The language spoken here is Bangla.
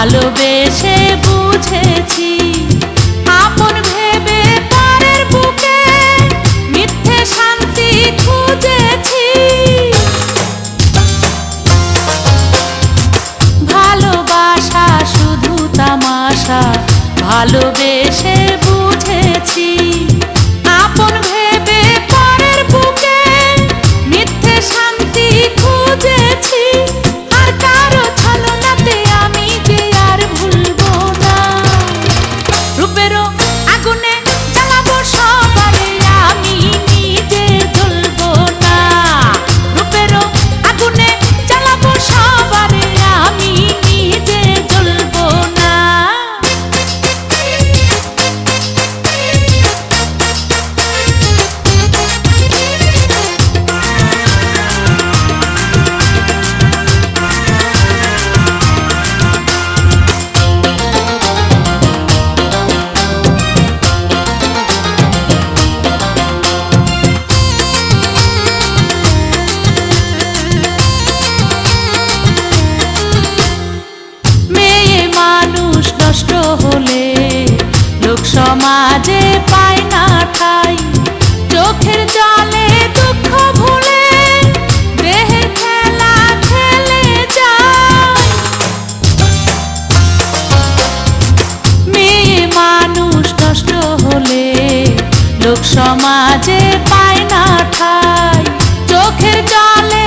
ভালোবেসে বুঝেছি আপন ভেবে পরের বুকে মিথ্যে শান্তি খুঁজেছি। ভালোবাসা শুধু তামাশা ভালোবেসে বুঝেছি আপন ভেবে পরের বুকে মিথ্যে শান্তি খুঁজেছি। আর কারো ছলনাতে আমি যে আর ভুলবো না রূপেরও আগুনে জ্বালাবো সবারে আমি নিজে জ্বলবো না। রূপেরও আগুনে জ্বালাবো সবারে আমি নিজে জ্বলবো না। নষ্ট হলে লোক সমাজে পায় না ঠাই। চোখের জলে দুঃখ ভুলে দেহের খেলা খেলে যায়। মেয়ে মানুষ নষ্ট হলে লোক সমাজে পায় না ঠাই। চোখের জলে